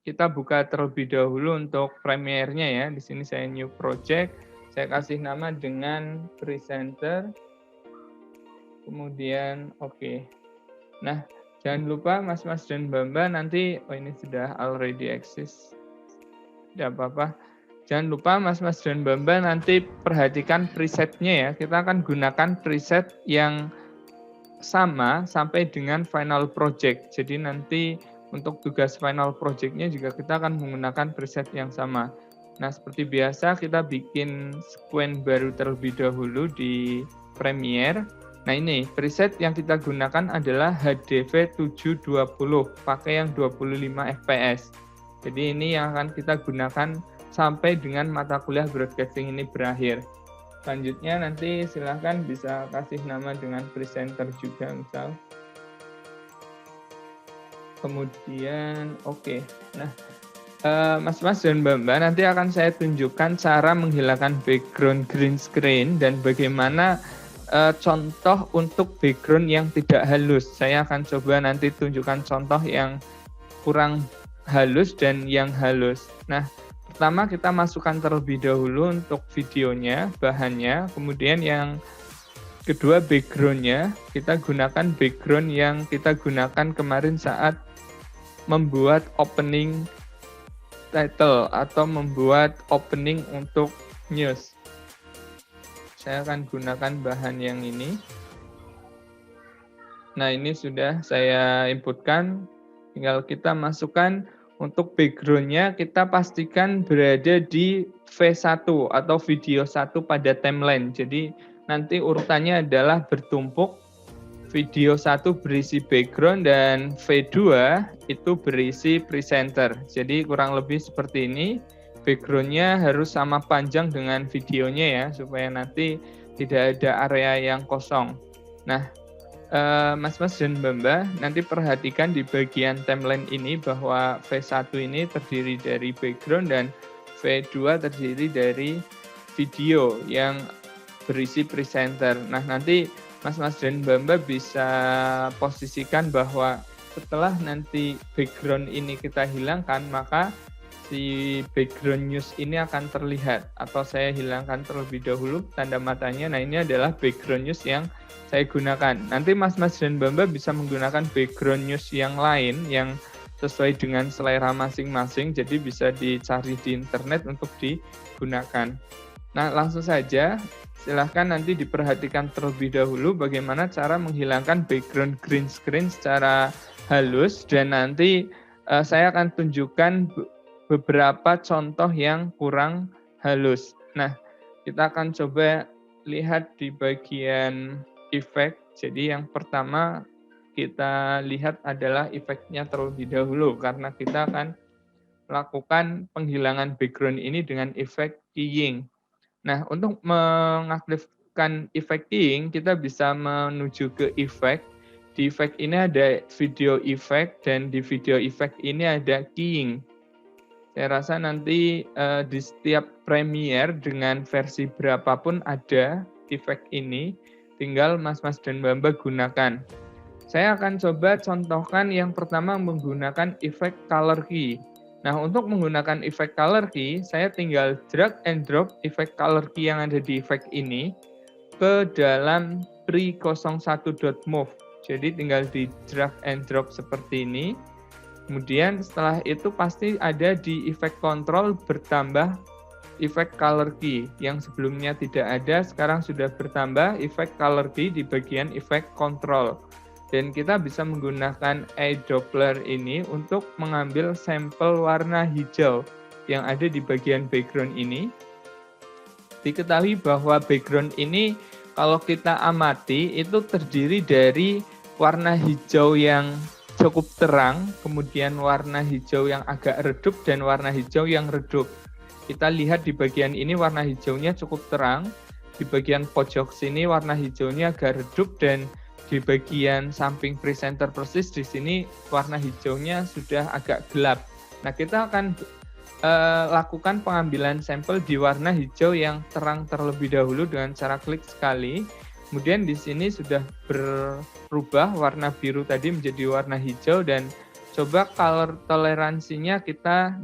kita buka terlebih dahulu untuk Premiere-nya ya. Di sini saya new project, saya kasih nama dengan presenter, kemudian oke. Nah, jangan lupa Mas-mas dan Mbak-mbak nanti, ini sudah already exist, tidak apa-apa. Jangan lupa Mas-mas dan Mbak-mbak nanti perhatikan presetnya ya. Kita akan gunakan preset yang sama sampai dengan final project. Jadi nanti untuk tugas final project-nya juga kita akan menggunakan preset yang sama. Nah, seperti biasa kita bikin sequence baru terlebih dahulu di Premiere. Nah, ini preset yang kita gunakan adalah HDV 720, pakai yang 25 fps. Jadi ini yang akan kita gunakan sampai dengan mata kuliah broadcasting ini berakhir. Selanjutnya nanti silahkan bisa kasih nama dengan presenter juga misal. Kemudian oke. Nah, Mas-mas dan Mbak-mbak nanti akan saya tunjukkan cara menghilangkan background green screen dan bagaimana contoh untuk background yang tidak halus. Saya akan coba nanti tunjukkan contoh yang kurang halus dan yang halus. Nah, pertama kita masukkan terlebih dahulu untuk videonya, bahannya, kemudian yang kedua background-nya, kita gunakan background yang kita gunakan kemarin saat membuat opening title atau membuat opening untuk news. Saya akan gunakan bahan yang ini. Nah, ini sudah saya inputkan, tinggal kita masukkan. Untuk background-nya kita pastikan berada di V1 atau video 1 pada timeline. Jadi nanti urutannya adalah bertumpuk, video 1 berisi background dan V2 itu berisi presenter. Jadi kurang lebih seperti ini. Background-nya harus sama panjang dengan videonya ya, supaya nanti tidak ada area yang kosong. Nah, Mas-mas dan Mbak-mbak, nanti perhatikan di bagian timeline ini bahwa V1 ini terdiri dari background dan V2 terdiri dari video yang berisi presenter. Nah, nanti Mas-mas dan Mbak-mbak bisa posisikan bahwa setelah nanti background ini kita hilangkan, maka si background news ini akan terlihat, atau saya hilangkan terlebih dahulu tanda matanya. Nah, ini adalah background news yang saya gunakan. Nanti mas-mas dan mbak-mbak bisa menggunakan background news yang lain yang sesuai dengan selera masing-masing, jadi bisa dicari di internet untuk digunakan. Nah, langsung saja silahkan nanti diperhatikan terlebih dahulu bagaimana cara menghilangkan background green screen secara halus, dan nanti saya akan tunjukkan beberapa contoh yang kurang halus. Nah, kita akan coba lihat di bagian efek. Jadi yang pertama kita lihat adalah efeknya terlebih dahulu, karena kita akan melakukan penghilangan background ini dengan efek keying. Nah, untuk mengaktifkan efek keying, kita bisa menuju ke efek. Di efek ini ada video effect, dan di video effect ini ada keying. Saya rasa nanti di setiap Premiere dengan versi berapapun ada efek ini, tinggal mas-mas dan mbak-mbak gunakan. Saya akan coba contohkan yang pertama menggunakan efek color key. Nah, untuk menggunakan efek color key, saya tinggal drag and drop efek color key yang ada di efek ini ke dalam pre01.move. Jadi tinggal di drag and drop seperti ini. Kemudian setelah itu pasti ada di efek control bertambah efek color key. Yang sebelumnya tidak ada, sekarang sudah bertambah efek color key di bagian efek control. Dan kita bisa menggunakan iDoppler ini untuk mengambil sampel warna hijau yang ada di bagian background ini. Diketahui bahwa background ini kalau kita amati itu terdiri dari warna hijau yang cukup terang, kemudian warna hijau yang agak redup, dan warna hijau yang redup. Kita lihat di bagian ini warna hijaunya cukup terang, di bagian pojok sini warna hijaunya agak redup, dan di bagian samping presenter persis di sini warna hijaunya sudah agak gelap. Nah, kita akan lakukan pengambilan sampel di warna hijau yang terang terlebih dahulu dengan cara klik sekali. Kemudian di sini sudah berubah warna biru tadi menjadi warna hijau, dan coba color toleransinya kita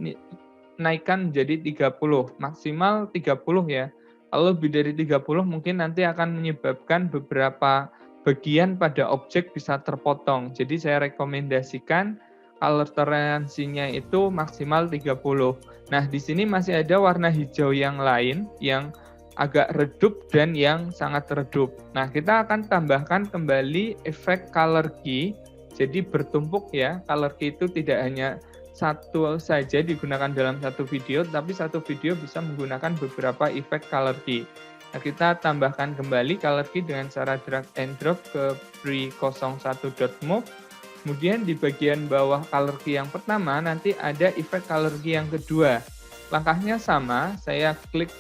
naikkan menjadi 30, maksimal 30 ya. Kalau lebih dari 30 mungkin nanti akan menyebabkan beberapa bagian pada objek bisa terpotong. Jadi saya rekomendasikan color toleransinya itu maksimal 30. Nah, di sini masih ada warna hijau yang lain yang agak redup dan yang sangat redup. Nah, kita akan tambahkan kembali efek color key. Jadi bertumpuk ya, color key itu tidak hanya satu saja digunakan dalam satu video, tapi satu video bisa menggunakan beberapa efek color key. Nah, kita tambahkan kembali color key dengan cara drag and drop ke pre01.move. Kemudian di bagian bawah color key yang pertama, nanti ada efek color key yang kedua. Langkahnya sama, saya klik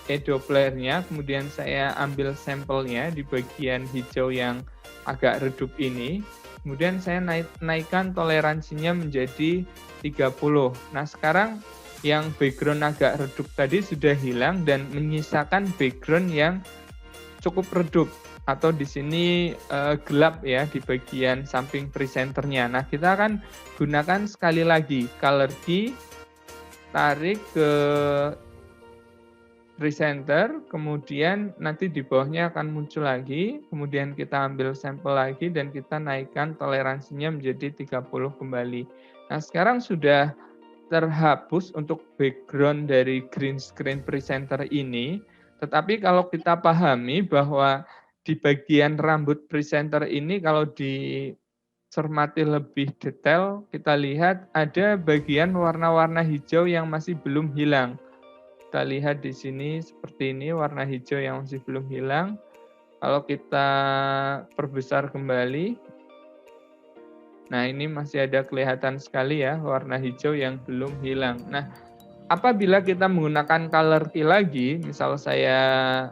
e-dopplernya, kemudian saya ambil sampelnya di bagian hijau yang agak redup ini. Kemudian saya naikkan toleransinya menjadi 30. Nah, sekarang yang background agak redup tadi sudah hilang dan menyisakan background yang cukup redup atau di sini gelap ya di bagian samping presenternya. Nah, kita akan gunakan sekali lagi color key, tarik ke presenter, kemudian nanti di bawahnya akan muncul lagi, kemudian kita ambil sampel lagi dan kita naikkan toleransinya menjadi 30 kembali. Nah, sekarang sudah terhapus untuk background dari green screen presenter ini, tetapi kalau kita pahami bahwa di bagian rambut presenter ini kalau dicermati lebih detail, kita lihat ada bagian warna-warna hijau yang masih belum hilang. Kita lihat di sini seperti ini warna hijau yang masih belum hilang. Kalau kita perbesar kembali, nah ini masih ada kelihatan sekali ya warna hijau yang belum hilang. Nah, apabila kita menggunakan color key lagi, misal saya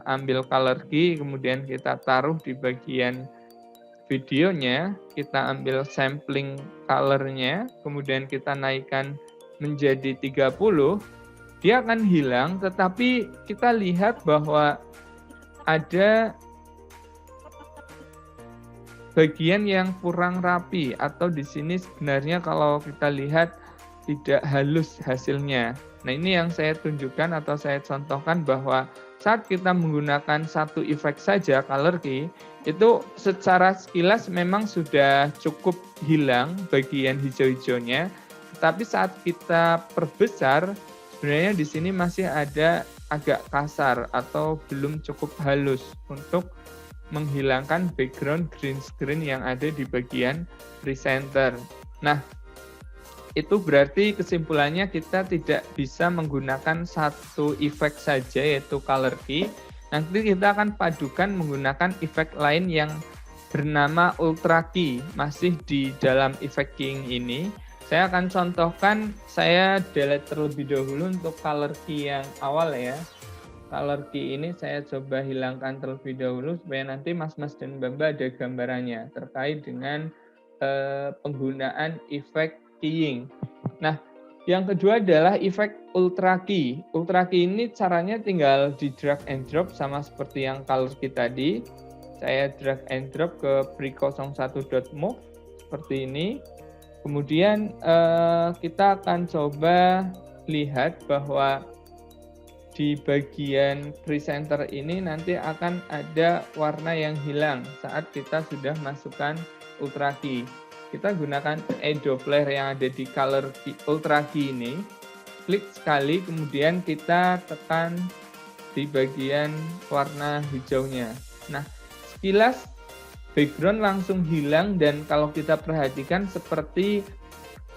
ambil color key, kemudian kita taruh di bagian videonya, kita ambil sampling colornya, kemudian kita naikkan menjadi 30, dia akan hilang, tetapi kita lihat bahwa ada bagian yang kurang rapi atau di sini sebenarnya kalau kita lihat tidak halus hasilnya. Nah, ini yang saya tunjukkan atau saya contohkan bahwa saat kita menggunakan satu efek saja color key, itu secara sekilas memang sudah cukup hilang bagian hijau-hijaunya, tetapi saat kita perbesar sebenarnya di sini masih ada agak kasar atau belum cukup halus untuk menghilangkan background green screen yang ada di bagian presenter. Nah, itu berarti kesimpulannya kita tidak bisa menggunakan satu efek saja yaitu color key. Nanti kita akan padukan menggunakan efek lain yang bernama ultra key, masih di dalam efek keying ini. Saya akan contohkan, saya delete terlebih dahulu untuk color key yang awal ya. Color key ini saya coba hilangkan terlebih dahulu supaya nanti Mas-Mas dan Mbak-Mbak ada gambarannya terkait dengan penggunaan efek keying. Nah, yang kedua adalah efek ultra key. Ultra key ini caranya tinggal di drag and drop sama seperti yang color key tadi. Saya drag and drop ke pre01.move seperti ini. Kemudian kita akan coba lihat bahwa di bagian presenter ini nanti akan ada warna yang hilang saat kita sudah masukkan ultra key. Kita gunakan e-doppler yang ada di color key, ultra key ini. Klik sekali, kemudian kita tekan di bagian warna hijaunya. Nah, sekilas background langsung hilang dan kalau kita perhatikan seperti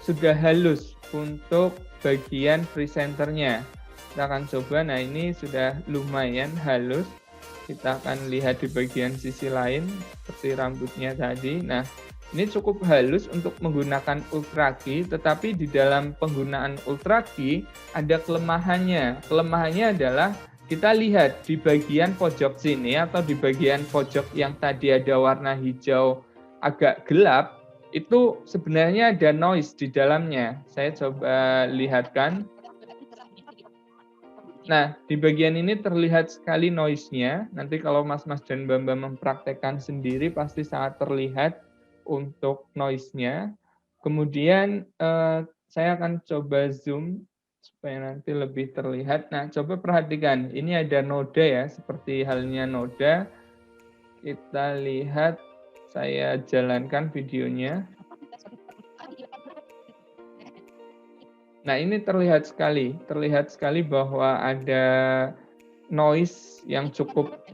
sudah halus untuk bagian presenternya. Kita akan coba, nah ini sudah lumayan halus. Kita akan lihat di bagian sisi lain seperti rambutnya tadi. Nah, ini cukup halus untuk menggunakan ultra key, tetapi di dalam penggunaan ultra key ada kelemahannya. Kelemahannya adalah kita lihat di bagian pojok sini atau di bagian pojok yang tadi ada warna hijau agak gelap, itu sebenarnya ada noise di dalamnya. Saya coba lihatkan. Nah, di bagian ini terlihat sekali noise-nya. Nanti kalau Mas-Mas dan Mbak-Mbak mempraktekkan sendiri pasti sangat terlihat untuk noise-nya. Kemudian saya akan coba zoom supaya nanti lebih terlihat. Nah, coba perhatikan, ini ada noda ya, seperti halnya noda. Kita lihat, saya jalankan videonya. Nah, ini terlihat sekali bahwa ada noise yang cukup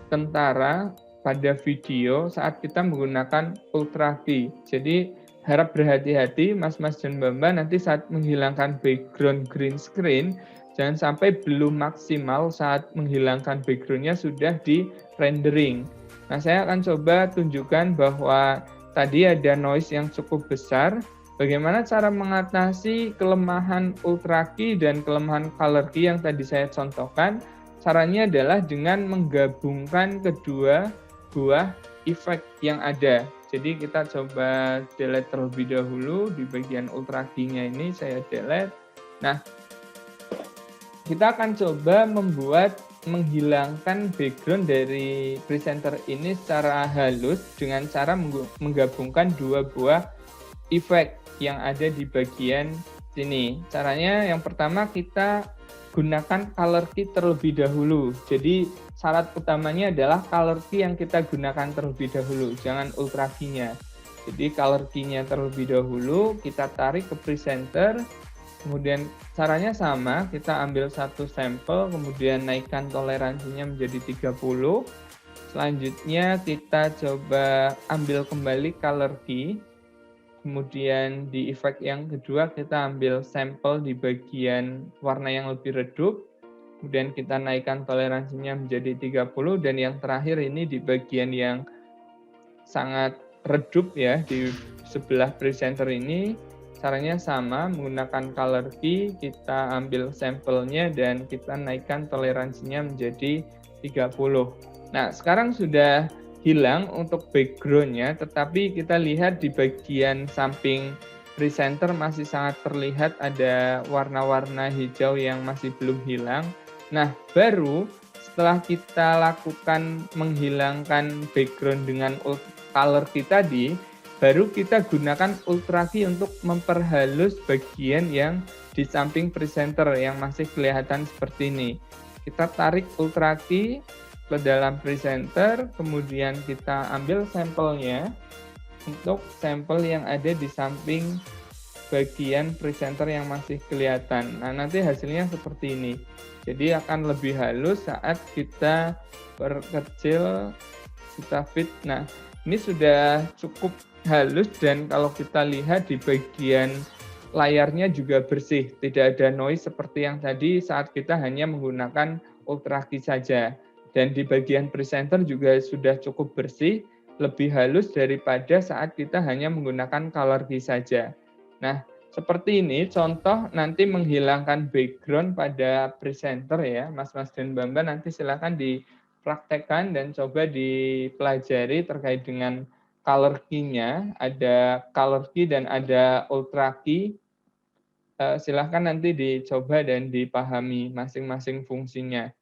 kentara pada video saat kita menggunakan Ultra Key. Jadi harap berhati-hati Mas-mas dan Mbak-mbak nanti saat menghilangkan background green screen, jangan sampai belum maksimal saat menghilangkan backgroundnya sudah di rendering. Nah, saya akan coba tunjukkan bahwa tadi ada noise yang cukup besar. Bagaimana cara mengatasi kelemahan Ultra Key dan kelemahan Color Key yang tadi saya contohkan? Caranya adalah dengan menggabungkan kedua buah efek yang ada. Jadi kita coba delete terlebih dahulu di bagian Ultra Key-nya ini saya delete. Nah, kita akan coba menghilangkan background dari presenter ini secara halus dengan cara menggabungkan dua buah efek yang ada di bagian sini. Caranya yang pertama kita gunakan color key terlebih dahulu. Jadi syarat utamanya adalah color key yang kita gunakan terlebih dahulu, jangan ultra key-nya. Jadi color key-nya terlebih dahulu, kita tarik ke presenter, kemudian caranya sama, kita ambil satu sampel, kemudian naikkan toleransinya menjadi 30. Selanjutnya kita coba ambil kembali color key. Kemudian di efek yang kedua kita ambil sampel di bagian warna yang lebih redup. Kemudian kita naikkan toleransinya menjadi 30 dan yang terakhir ini di bagian yang sangat redup ya di sebelah presenter ini. Caranya sama, menggunakan color key, kita ambil sampelnya dan kita naikkan toleransinya menjadi 30. Nah, sekarang sudah hilang untuk background-nya, tetapi kita lihat di bagian samping presenter masih sangat terlihat ada warna-warna hijau yang masih belum hilang. Nah, baru setelah kita lakukan menghilangkan background dengan color key tadi, baru kita gunakan Ultra Key untuk memperhalus bagian yang di samping presenter yang masih kelihatan seperti ini. Kita tarik Ultra Key ke dalam presenter, kemudian kita ambil sampelnya untuk sampel yang ada di samping bagian presenter yang masih kelihatan. Nah, nanti hasilnya seperti ini. Jadi akan lebih halus saat kita perkecil, kita fit. Nah, ini sudah cukup halus dan kalau kita lihat di bagian layarnya juga bersih. Tidak ada noise seperti yang tadi saat kita hanya menggunakan Ultra Key saja. Dan di bagian presenter juga sudah cukup bersih, lebih halus daripada saat kita hanya menggunakan color key saja. Nah, seperti ini contoh nanti menghilangkan background pada presenter ya, Mas-mas dan Mbak-mbak nanti silakan dipraktekkan dan coba dipelajari terkait dengan color key-nya. Ada color key dan ada ultra key. Silahkan nanti dicoba dan dipahami masing-masing fungsinya.